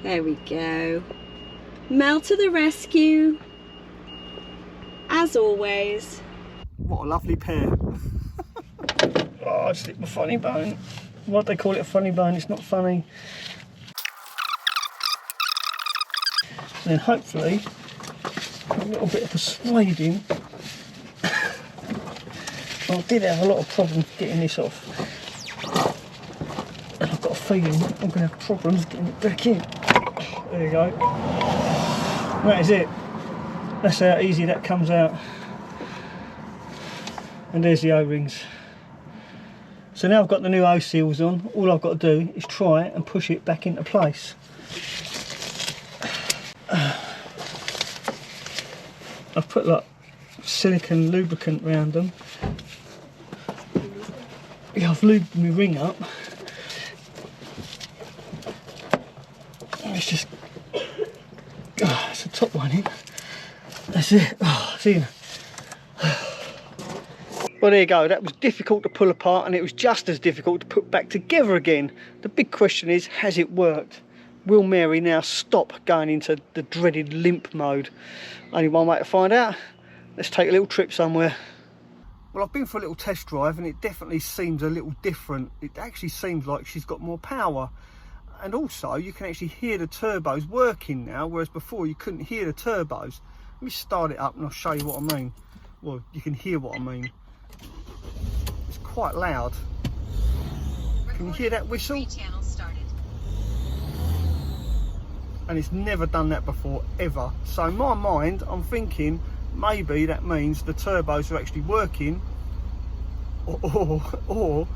There we go. Mel to the rescue, as always. What a lovely pair. Oh, I just hit my funny bone. Why'd they call it a funny bone? It's not funny. And then hopefully, a little bit of persuading. I did have a lot of problems getting this off. And I've got a feeling I'm going to have problems getting it back in. There you go. That is it. That's how easy that comes out. And there's the O-rings. So now I've got the new O-seals on, all I've got to do is try and push it back into place. I've put like silicone lubricant around them. Yeah, I've lubed my ring up. It's just, it's the top one in. That's it. See. Well, there you go. That was difficult to pull apart, and it was just as difficult to put back together again. The big question is, has it worked? Will Mary now stop going into the dreaded limp mode? Only one way to find out. Let's take a little trip somewhere. Well, I've been for a little test drive, and it definitely seems a little different. It actually seems like she's got more power. And also, you can actually hear the turbos working now, whereas before you couldn't hear the turbos. Let me start it up and I'll show you what I mean. Well, you can hear what I mean. It's quite loud. Can you hear that whistle? And it's never done that before, ever. So in my mind, I'm thinking maybe that means the turbos are actually working, or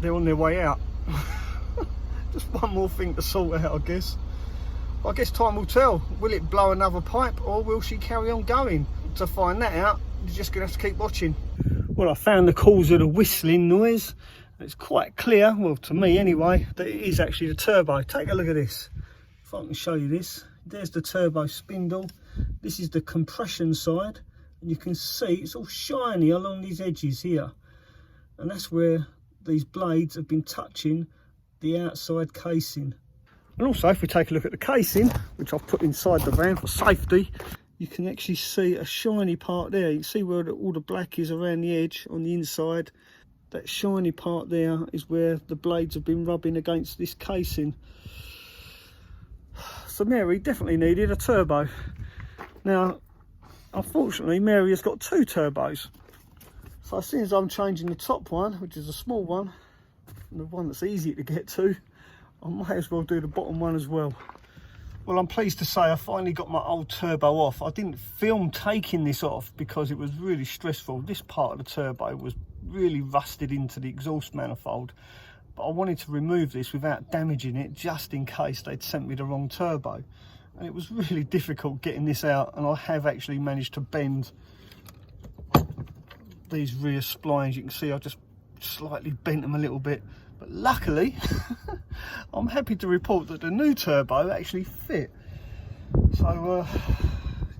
they're on their way out. Just one more thing to sort out, I guess. I guess time will tell. Will it blow another pipe, or will she carry on going? To find that out, you're just going to have to keep watching. Well, I found the cause of the whistling noise. It's quite clear, well, to me anyway, that it is actually the turbo. Take a look at this. If I can show you this. There's the turbo spindle. This is the compression side. And you can see it's all shiny along these edges here. And that's where these blades have been touching the outside casing. And also, if we take a look at the casing, which I've put inside the van for safety, you can actually see a shiny part there. You can see where all the black is around the edge on the inside. That shiny part there is where the blades have been rubbing against this casing. So Mary definitely needed a turbo. Now, unfortunately, Mary has got two turbos. So as soon as I'm changing the top one, which is a small one, and the one that's easy to get to, I might as well do the bottom one as well. Well, I'm pleased to say I finally got my old turbo off. I didn't film taking this off because it was really stressful. This part of the turbo was really rusted into the exhaust manifold, but I wanted to remove this without damaging it, just in case they'd sent me the wrong turbo. And it was really difficult getting this out, and I have actually managed to bend these rear splines. You can see I just slightly bent them a little bit, but luckily I'm happy to report that the new turbo actually fit. So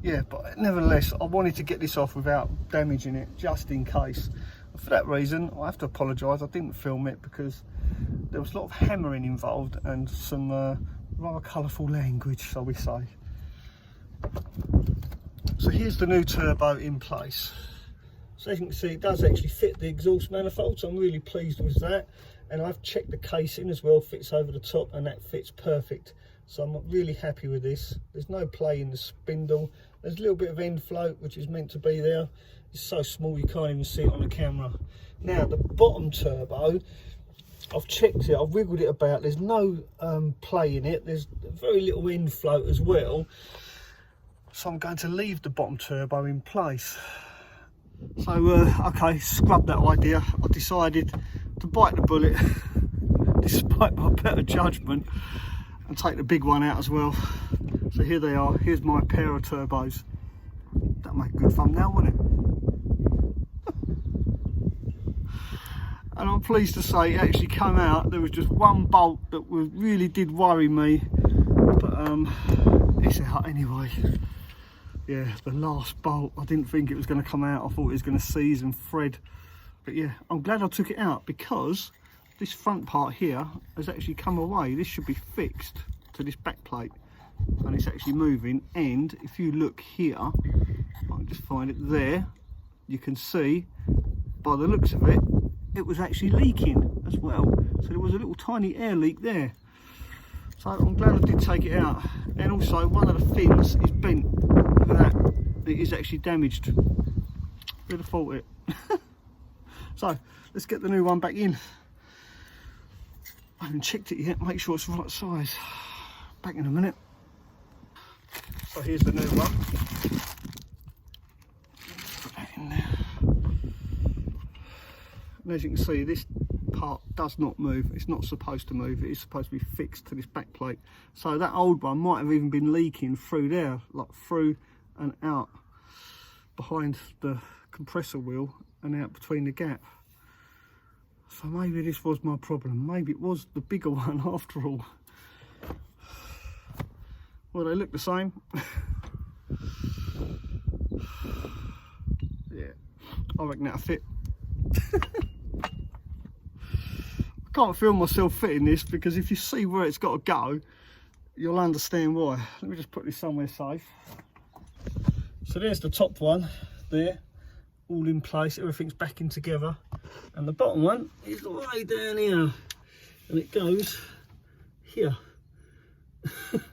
yeah, but nevertheless I wanted to get this off without damaging it, just in case. For that reason I have to apologise, I didn't film it because there was a lot of hammering involved and some rather colourful language, shall we say. So here's the new turbo in place. So as you can see, it does actually fit the exhaust manifold, so I'm really pleased with that. And I've checked the casing as well, fits over the top, and that fits perfect. So I'm really happy with this. There's no play in the spindle. There's a little bit of end float, which is meant to be there. It's so small you can't even see it on the camera. Now the bottom turbo, I've checked it, I've wiggled it about. There's no play in it. There's very little end float as well. So I'm going to leave the bottom turbo in place. So okay, scrub that idea. I decided to bite the bullet despite my better judgment and take the big one out as well. So here they are. Here's my pair of turbos. That'll make a good thumbnail, wouldn't it? And I'm pleased to say it actually came out. There was just one bolt that really did worry me, but it's out anyway. Yeah, the last bolt, I didn't think it was going to come out. I thought it was going to seize and thread. But yeah, I'm glad I took it out because this front part here has actually come away. This should be fixed to this back plate, and it's actually moving. And if you look here, I'll just find it there, you can see by the looks of it, it was actually leaking as well. So there was a little tiny air leak there. So I'm glad I did take it out. And also one of the fins is bent. Look at that, it is actually damaged. Who'd have thought it? So let's get the new one back in. I haven't checked it yet, make sure it's the right size. Back in a minute. So here's the new one. Put that in there. And as you can see, this part does not move. It's not supposed to move. It is supposed to be fixed to this back plate. So that old one might have even been leaking through there, like through and out behind the compressor wheel and out between the gap. So maybe this was my problem. Maybe it was the bigger one after all. Well, they look the same. Yeah, I reckon that'll fit. I can't feel myself fitting this, because if you see where it's got to go, you'll understand why. Let me just put this somewhere safe. So there's the top one there, all in place, everything's backing together. And the bottom one is way down here, and it goes here.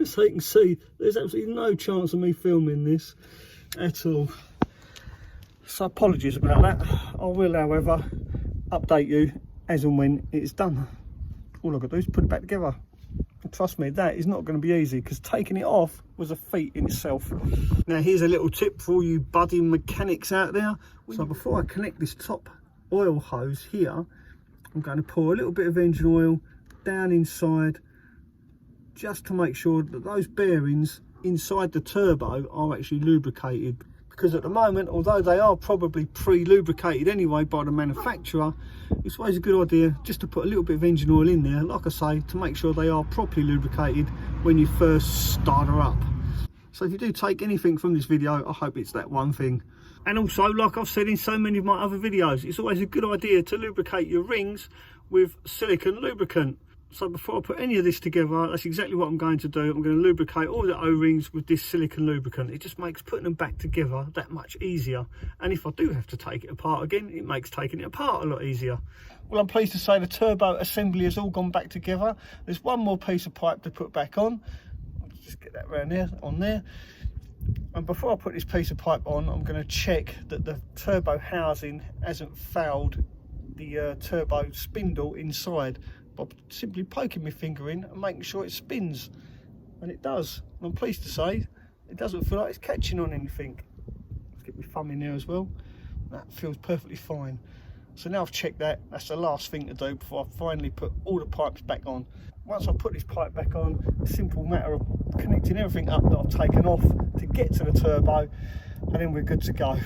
So you can see there's absolutely no chance of me filming this at all. So apologies about that. I will, however, update you as and when it's done. All I've got to do is put it back together. And trust me, that is not going to be easy, because taking it off was a feat in itself. Now here's a little tip for all you budding mechanics out there. So before I connect this top oil hose here, I'm going to pour a little bit of engine oil down inside, just to make sure that those bearings inside the turbo are actually lubricated. Because at the moment, although they are probably pre-lubricated anyway by the manufacturer, it's always a good idea just to put a little bit of engine oil in there, like I say, to make sure they are properly lubricated when you first start her up. So if you do take anything from this video, I hope it's that one thing. And also, like I've said in so many of my other videos, it's always a good idea to lubricate your rings with silicone lubricant. So before I put any of this together, that's exactly what I'm going to do. I'm going to lubricate all the O-rings with this silicone lubricant. It just makes putting them back together that much easier. And if I do have to take it apart again, it makes taking it apart a lot easier. Well, I'm pleased to say the turbo assembly has all gone back together. There's one more piece of pipe to put back on. I'll just get that around there, on there. And before I put this piece of pipe on, I'm going to check that the turbo housing hasn't fouled the turbo spindle inside, by simply poking my finger in and making sure it spins, and it does. And I'm pleased to say it doesn't feel like it's catching on anything. Let's get my thumb in there as well. That feels perfectly fine. So now I've checked that, that's the last thing to do before I finally put all the pipes back on. Once I put this pipe back on, a simple matter of connecting everything up that I've taken off to get to the turbo, and then we're good to go.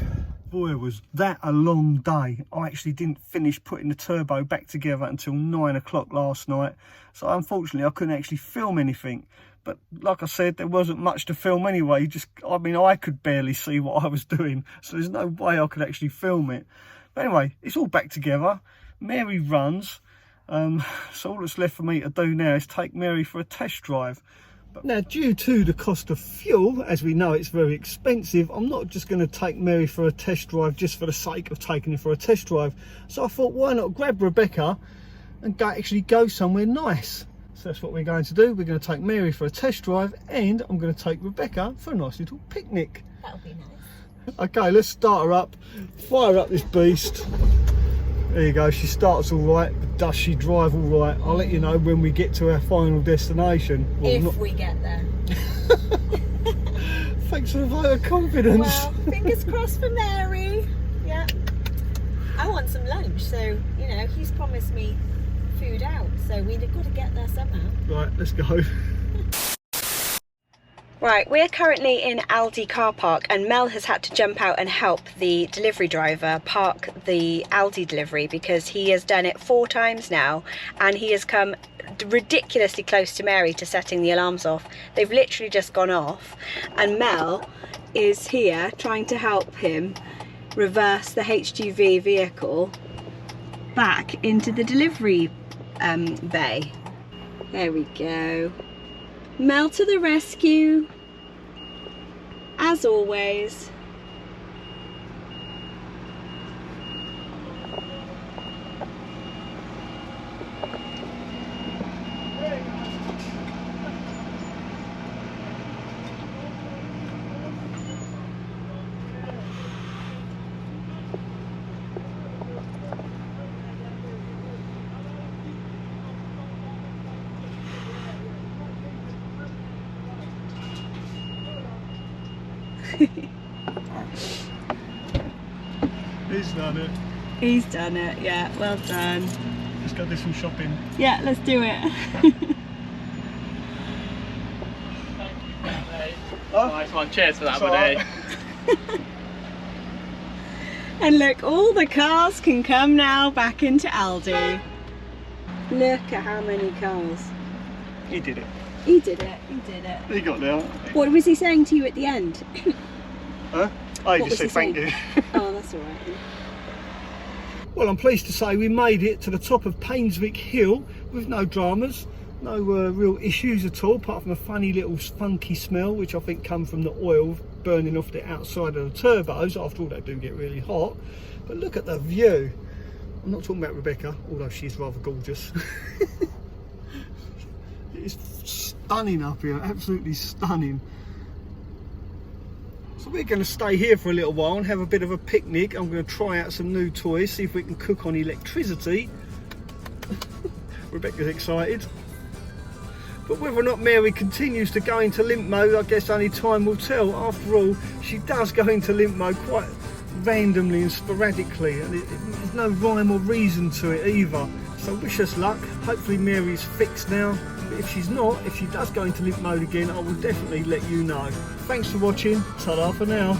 Boy, was that a long day. I actually didn't finish putting the turbo back together until 9 o'clock last night. So unfortunately, I couldn't actually film anything. But like I said, there wasn't much to film anyway. I mean, I could barely see what I was doing. So there's no way I could actually film it. But anyway, it's all back together. Mary runs. So all that's left for me to do now is take Mary for a test drive. Now, due to the cost of fuel, as we know it's very expensive, I'm not just going to take Mary for a test drive just for the sake of taking her for a test drive. So I thought, why not grab Rebecca and actually go somewhere nice? So that's what we're going to do. We're going to take Mary for a test drive, and I'm going to take Rebecca for a nice little picnic. That'll be nice. Okay, let's start her up, fire up this beast. There you go, she starts all right, but does she drive all right? I'll let you know when we get to our final destination. Well, if we get there. Thanks for the vote of confidence. Well, fingers crossed for Mary. Yeah. I want some lunch, so, you know, he's promised me food out, so we've got to get there somehow. Right, let's go. Right, we're currently in Aldi car park, and Mel has had to jump out and help the delivery driver park the Aldi delivery, because he has done it 4 times now, and he has come ridiculously close to Mary to setting the alarms off. They've literally just gone off, and Mel is here trying to help him reverse the HGV vehicle back into the delivery bay. There we go. Mel to the rescue, as always. He's done it. He's done it, yeah, well done. Let's go do some shopping. Yeah, let's do it. Oh, Nice one, cheers for that, it's all buddy. right. And look, all the cars can come now back into Aldi. Look at how many cars. He did it. He did it, he did it. He got there. What was he saying to you at the end? Huh? I What just was said he thank you. Oh, that's all right. Well, I'm pleased to say we made it to the top of Painswick Hill with no dramas, no real issues at all, apart from a funny little funky smell, which I think come from the oil burning off the outside of the turbos. After all, they do get really hot. But look at the view. I'm not talking about Rebecca, although she's rather gorgeous. It's stunning up here, absolutely stunning. So we're going to stay here for a little while and have a bit of a picnic. I'm going to try out some new toys, see if we can cook on electricity. Rebecca's excited. But whether or not Mary continues to go into limp mode, I guess only time will tell. After all, she does go into limp mode quite randomly and sporadically, and there's no rhyme or reason to it either. So wish us luck. Hopefully Mary's fixed now. But if she's not, if she does go into limp mode again, I will definitely let you know. Thanks for watching. Ta-da for now.